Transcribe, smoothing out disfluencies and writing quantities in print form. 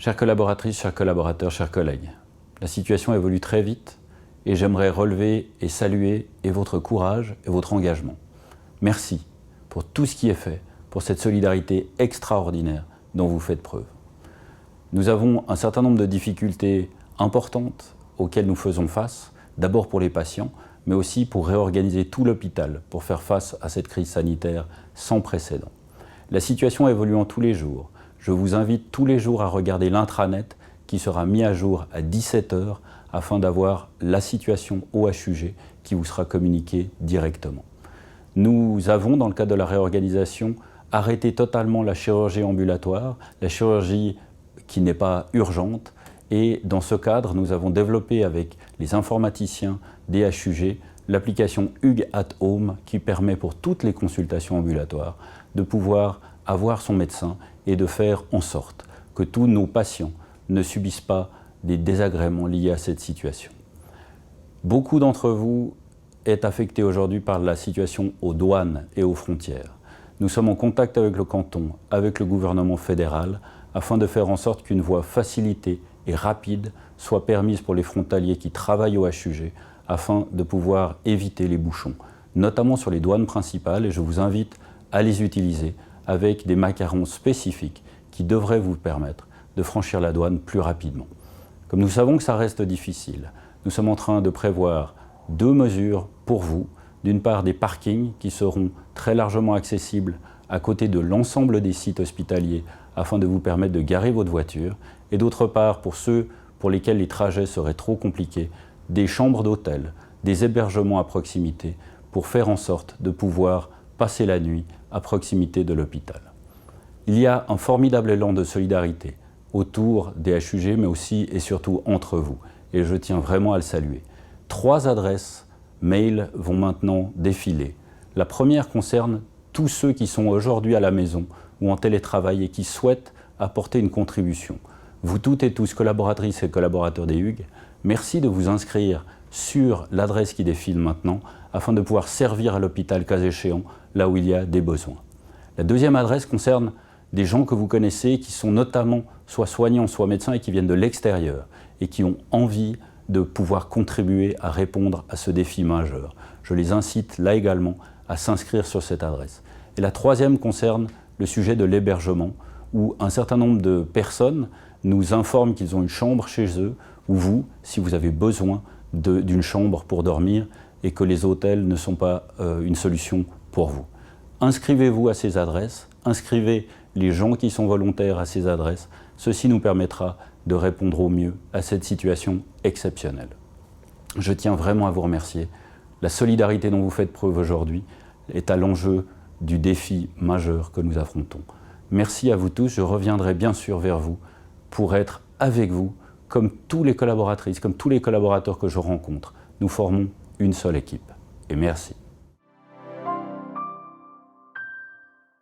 Chères collaboratrices, chers collaborateurs, chers collègues, la situation évolue très vite et j'aimerais relever et saluer votre courage et votre engagement. Merci pour tout ce qui est fait, pour cette solidarité extraordinaire dont vous faites preuve. Nous avons un certain nombre de difficultés importantes auxquelles nous faisons face, d'abord pour les patients, mais aussi pour réorganiser tout l'hôpital pour faire face à cette crise sanitaire sans précédent. La situation évoluant tous les jours. Je vous invite tous les jours à regarder l'intranet qui sera mis à jour à 17 h afin d'avoir la situation au HUG qui vous sera communiquée directement. Nous avons, dans le cadre de la réorganisation, arrêté totalement la chirurgie ambulatoire, la chirurgie qui n'est pas urgente. Et dans ce cadre, nous avons développé avec les informaticiens des HUG l'application Hugues at Home qui permet pour toutes les consultations ambulatoires de pouvoir avoir son médecin et de faire en sorte que tous nos patients ne subissent pas des désagréments liés à cette situation. Beaucoup d'entre vous est affectés aujourd'hui par la situation aux douanes et aux frontières. Nous sommes en contact avec le canton, avec le gouvernement fédéral, afin de faire en sorte qu'une voie facilitée et rapide soit permise pour les frontaliers qui travaillent au HUG, afin de pouvoir éviter les bouchons, notamment sur les douanes principales, et je vous invite à les utiliser avec des macarons spécifiques qui devraient vous permettre de franchir la douane plus rapidement. Comme nous savons que ça reste difficile, nous sommes en train de prévoir 2 mesures pour vous. D'une part, des parkings qui seront très largement accessibles à côté de l'ensemble des sites hospitaliers afin de vous permettre de garer votre voiture. Et d'autre part, pour ceux pour lesquels les trajets seraient trop compliqués, des chambres d'hôtel, des hébergements à proximité pour faire en sorte de pouvoir passer la nuit à proximité de l'hôpital. Il y a un formidable élan de solidarité autour des HUG, mais aussi et surtout entre vous. Et je tiens vraiment à le saluer. 3 adresses mail vont maintenant défiler. La première concerne tous ceux qui sont aujourd'hui à la maison ou en télétravail et qui souhaitent apporter une contribution. Vous toutes et tous, collaboratrices et collaborateurs des Hugues, merci de vous inscrire sur l'adresse qui défile maintenant afin de pouvoir servir à l'hôpital cas échéant là où il y a des besoins. La deuxième adresse concerne des gens que vous connaissez qui sont notamment soit soignants, soit médecins et qui viennent de l'extérieur et qui ont envie de pouvoir contribuer à répondre à ce défi majeur. Je les incite là également à s'inscrire sur cette adresse. Et la troisième concerne le sujet de l'hébergement où un certain nombre de personnes nous informent qu'ils ont une chambre chez eux ou vous, si vous avez besoin d'une chambre pour dormir et que les hôtels ne sont pas une solution pour vous. Inscrivez-vous à ces adresses, inscrivez les gens qui sont volontaires à ces adresses. Ceci nous permettra de répondre au mieux à cette situation exceptionnelle. Je tiens vraiment à vous remercier. La solidarité dont vous faites preuve aujourd'hui est à l'enjeu du défi majeur que nous affrontons. Merci à vous tous. Je reviendrai bien sûr vers vous pour être avec vous, comme tous les collaboratrices, comme tous les collaborateurs que je rencontre. Nous formons une seule équipe. Et merci.